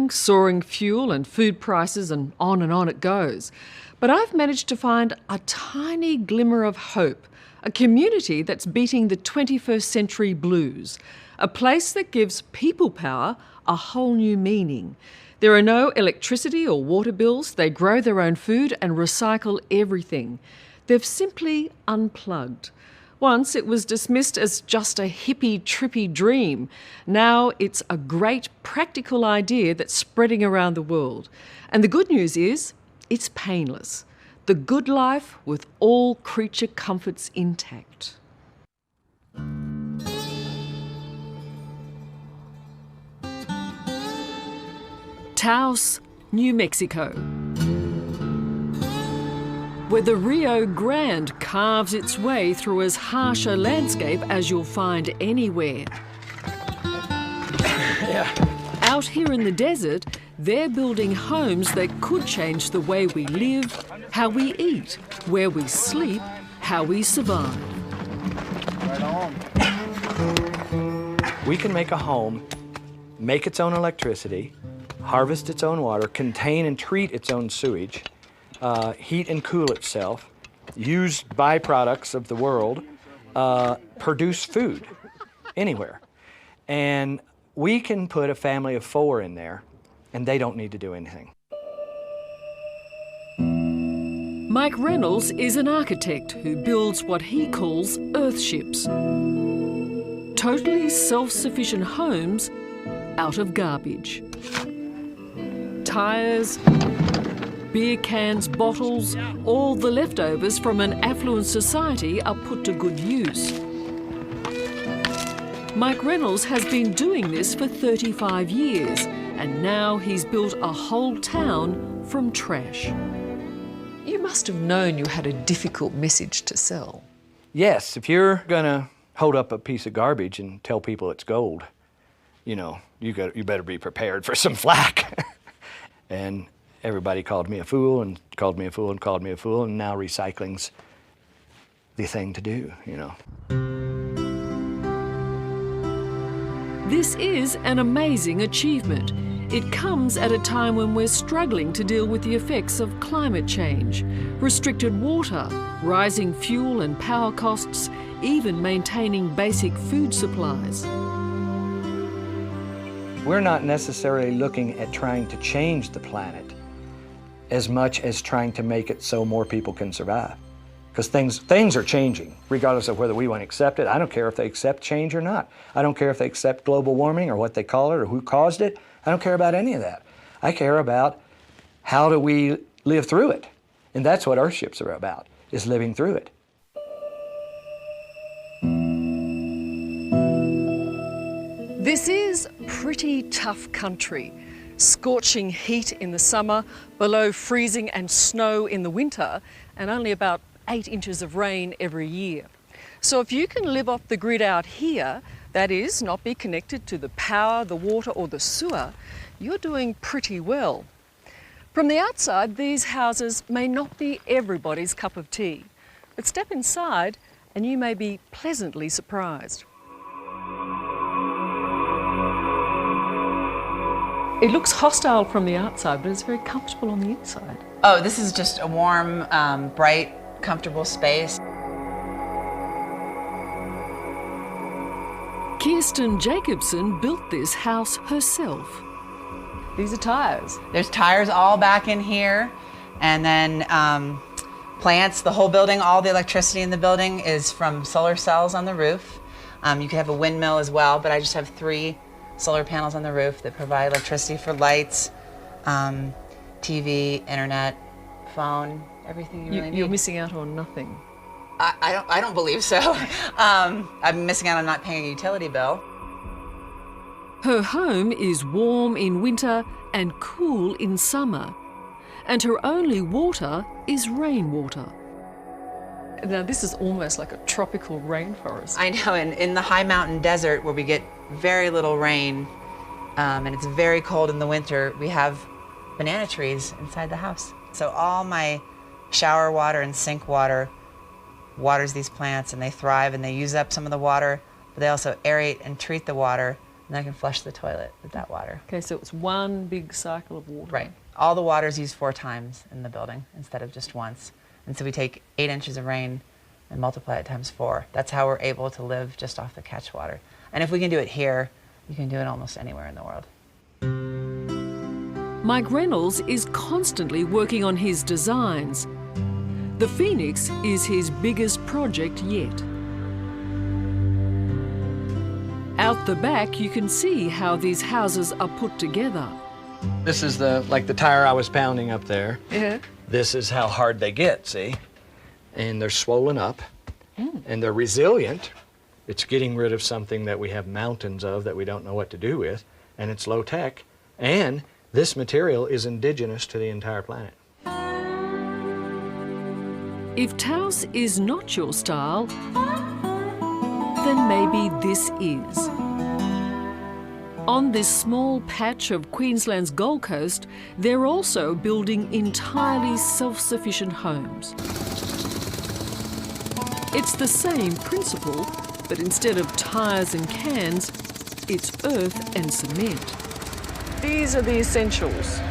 Soaring fuel and food prices, and on it goes. But I've managed to find a tiny glimmer of hope, a community that's beating the 21st century blues, a place that gives people power a whole new meaning. There are no electricity or water bills, they grow their own food and recycle everything. They've simply unplugged. Once it was dismissed as just a hippie, trippy dream. Now it's a great practical idea that's spreading around the world. And the good news is, it's painless. The good life with all creature comforts intact. Taos, New Mexico, where the Rio Grande carves its way through as harsh a landscape as you'll find anywhere. Out here in the desert, they're building homes that could change the way we live, how we eat, where we sleep, how we survive. Right on. We can make a home, make its own electricity, harvest its own water, contain and treat its own sewage, heat and cool itself, use byproducts of the world, produce food anywhere. And we can put a family of 4 in there, and they don't need to do anything. Mike Reynolds is an architect who builds what he calls earthships. Totally self-sufficient homes out of garbage. Tyres, beer cans, bottles, all the leftovers from an affluent society are put to good use. Mike Reynolds has been doing this for 35 years, and now he's built a whole town from trash. You must have known you had a difficult message to sell. Yes, if you're gonna hold up a piece of garbage and tell people it's gold, you know, you better be prepared for some flack. And everybody called me a fool and called me a fool and called me a fool, and now recycling's the thing to do, you know. This is an amazing achievement. It comes at a time when we're struggling to deal with the effects of climate change, restricted water, rising fuel and power costs, even maintaining basic food supplies. We're not necessarily looking at trying to change the planet as much as trying to make it so more people can survive. Because things are changing, regardless of whether we want to accept it. I don't care if they accept change or not. I don't care if they accept global warming or what they call it or who caused it. I don't care about any of that. I care about how do we live through it. And that's what Earthships are about, is living through it. This is pretty tough country. Scorching heat in the summer, below freezing and snow in the winter, and only about 8 inches of rain every year. So if you can live off the grid out here, that is, not be connected to the power, the water or the sewer, you're doing pretty well. From the outside, these houses may not be everybody's cup of tea, but step inside and you may be pleasantly surprised. It looks hostile from the outside, but it's very comfortable on the inside. Oh, this is just a warm, bright, comfortable space. Kirsten Jacobson built this house herself. These are tyres. There's tires all back in here, and then plants. The whole building, all the electricity in the building is from solar cells on the roof. You could have a windmill as well, but I just have 3 solar panels on the roof that provide electricity for lights, TV, internet, phone, everything you really need. You're missing out on nothing. I don't believe so. I'm missing out on not paying a utility bill. Her home is warm in winter and cool in summer, and her only water is rainwater. Now this is almost like a tropical rainforest. I know, and in the high mountain desert where we get very little rain, and it's very cold in the winter, we have banana trees inside the house. So all my shower water and sink water waters these plants, and they thrive and they use up some of the water, but they also aerate and treat the water and I can flush the toilet with that water. Okay, so it's one big cycle of water. Right. All the water is used 4 times in the building instead of just once. And so we take 8 inches of rain and multiply it times 4. That's how we're able to live just off the catch water. And if we can do it here, you can do it almost anywhere in the world. Mike Reynolds is constantly working on his designs. The Phoenix is his biggest project yet. Out the back, you can see how these houses are put together. This is like the tire I was pounding up there. Yeah. This is how hard they get, see? And they're swollen up, and they're resilient. It's getting rid of something that we have mountains of that we don't know what to do with, and it's low tech. And this material is indigenous to the entire planet. If Taos is not your style, then maybe this is. On this small patch of Queensland's Gold Coast, they're also building entirely self-sufficient homes. It's the same principle, but instead of tyres and cans, it's earth and cement. These are the essentials.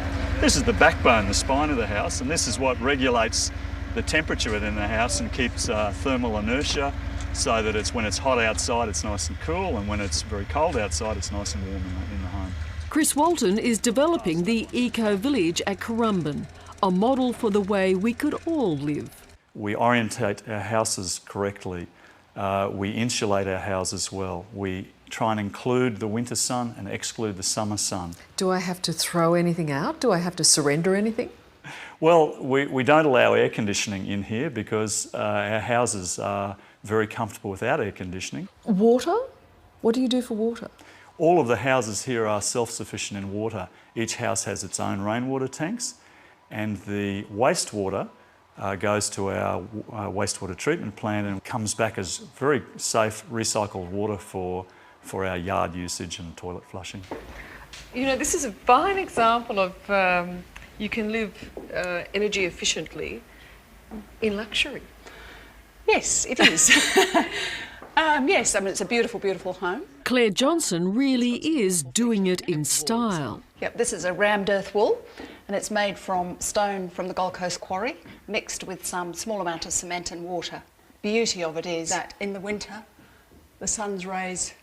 This is the backbone, the spine of the house, and this is what regulates the temperature within the house and keeps thermal inertia, so that when it's hot outside, it's nice and cool, and when it's very cold outside, it's nice and warm in the home. Chris Walton is developing the Eco Village at Currumbin, a model for the way we could all live. We orientate our houses correctly. We insulate our houses well. We try and include the winter sun and exclude the summer sun. Do I have to throw anything out? Do I have to surrender anything? Well, we don't allow air conditioning in here because our houses are very comfortable without air conditioning. Water? What do you do for water? All of the houses here are self-sufficient in water. Each house has its own rainwater tanks, and the wastewater goes to our wastewater treatment plant and comes back as very safe recycled water for our yard usage and toilet flushing. You know, this is a fine example of you can live energy efficiently in luxury. Yes, it is. Yes, I mean, it's a beautiful, beautiful home. Claire Johnson really is doing it in style. Yep, this is a rammed earth wall, and it's made from stone from the Gold Coast quarry, mixed with some small amount of cement and water. Beauty of it is that in the winter, the sun's rays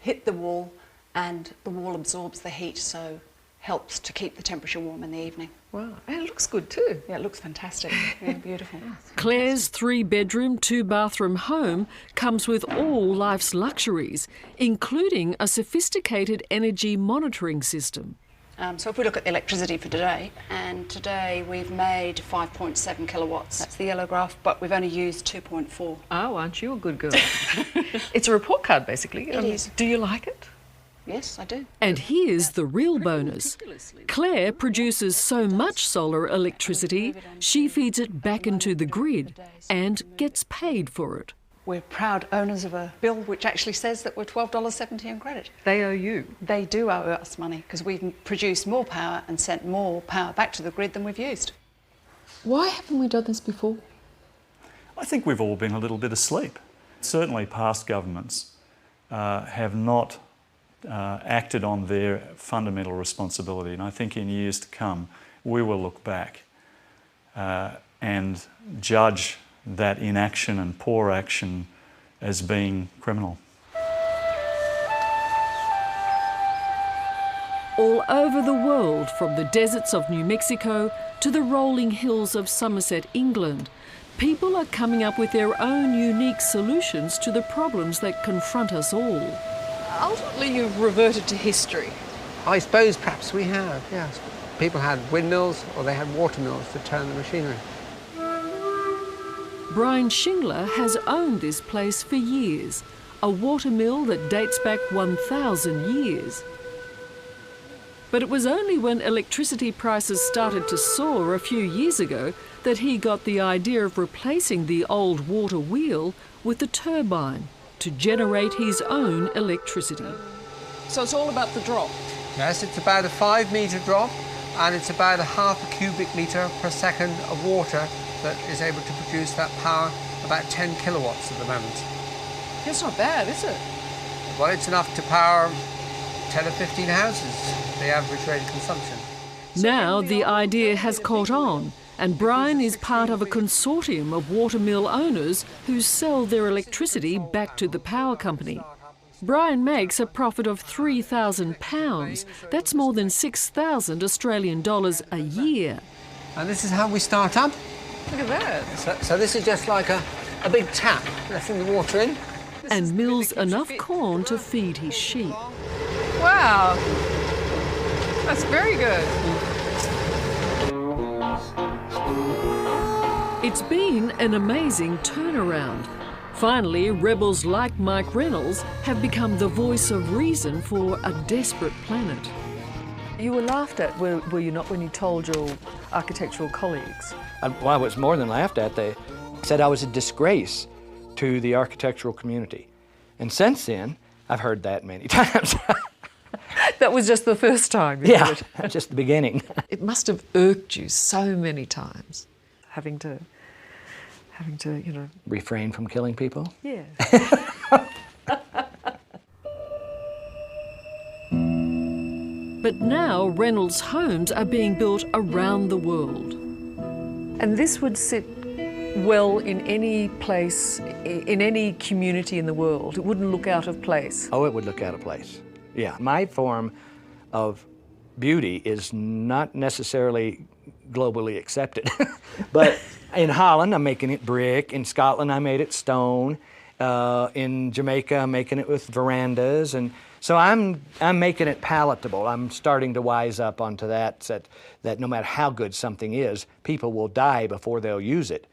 hit the wall, and the wall absorbs the heat, so helps to keep the temperature warm in the evening. Wow, and it looks good too. Yeah, it looks fantastic. Yeah, beautiful. Claire's 3-bedroom, 2-bathroom home comes with all life's luxuries, including a sophisticated energy monitoring system. So if we look at the electricity for today, and today we've made 5.7 kilowatts. That's the yellow graph, but we've only used 2.4. Oh, aren't you a good girl? It's a report card, basically. It is. Do you like it? Yes, I do. And here's the real bonus. Claire produces so much solar electricity, she feeds it back into the grid and gets paid for it. We're proud owners of a bill which actually says that we're $12.70 on credit. They owe you. They do owe us money because we've produced more power and sent more power back to the grid than we've used. Why haven't we done this before? I think we've all been a little bit asleep. Certainly past governments have not acted on their fundamental responsibility, and I think in years to come we will look back and judge that inaction and poor action as being criminal. All over the world, from the deserts of New Mexico to the rolling hills of Somerset, England, people are coming up with their own unique solutions to the problems that confront us all. Ultimately, you've reverted to history. I suppose perhaps we have, yes. People had windmills or they had water mills to turn the machinery. Brian Shingler has owned this place for years, a water mill that dates back 1,000 years. But it was only when electricity prices started to soar a few years ago that he got the idea of replacing the old water wheel with the turbine to generate his own electricity. So it's all about the drop. Yes, it's about a 5-metre drop, and it's about a half a cubic metre per second of water that is able to produce that power, about 10 kilowatts at the moment. It's not bad, is it? Well, it's enough to power 10 or 15 houses, the average rate of consumption. Now the idea has caught on, and Brian is part of a consortium of watermill owners who sell their electricity back to the power company. Brian makes a profit of £3,000. That's more than 6,000 Australian dollars a year. And this is how we start up. Look at that. So this is just like a big tap, letting the water in. And mills enough corn to feed his sheep. Wow. That's very good. It's been an amazing turnaround. Finally, rebels like Mike Reynolds have become the voice of reason for a desperate planet. You were laughed at, were you not, when you told your architectural colleagues? Well, I was more than laughed at. They said I was a disgrace to the architectural community. And since then, I've heard that many times. That was just the first time, Yeah, just the beginning. It must have irked you so many times, having to, you know... Refrain from killing people? Yeah. But now Reynolds homes are being built around the world. And this would sit well in any place, in any community in the world. It wouldn't look out of place. Oh, it would look out of place. Yeah. My form of beauty is not necessarily globally accepted. But in Holland, I'm making it brick. In Scotland, I made it stone. In Jamaica, I'm making it with verandas. And so I'm making it palatable. I'm starting to wise up onto that no matter how good something is, people will die before they'll use it.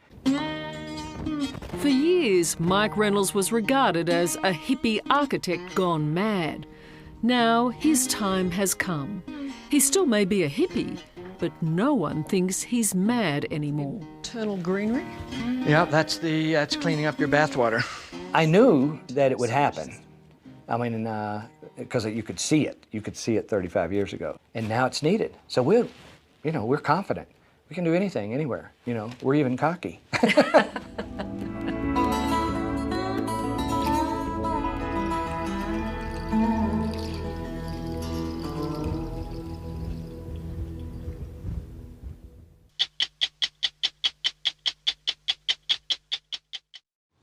For years, Mike Reynolds was regarded as a hippie architect gone mad. Now his time has come. He still may be a hippie, but no one thinks he's mad anymore. Internal greenery? Yeah, that's cleaning up your bathwater. I knew that it would happen. I mean, because you could see it. You could see it 35 years ago. And now it's needed. So we're confident. We can do anything, anywhere. We're even cocky.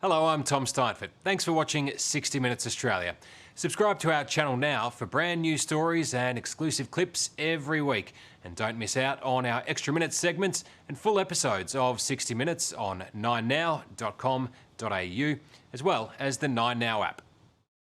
Hello, I'm Tom Steinfort. Thanks for watching 60 Minutes Australia. Subscribe to our channel now for brand new stories and exclusive clips every week. And don't miss out on our Extra Minutes segments and full episodes of 60 Minutes on 9now.com.au, as well as the 9Now app.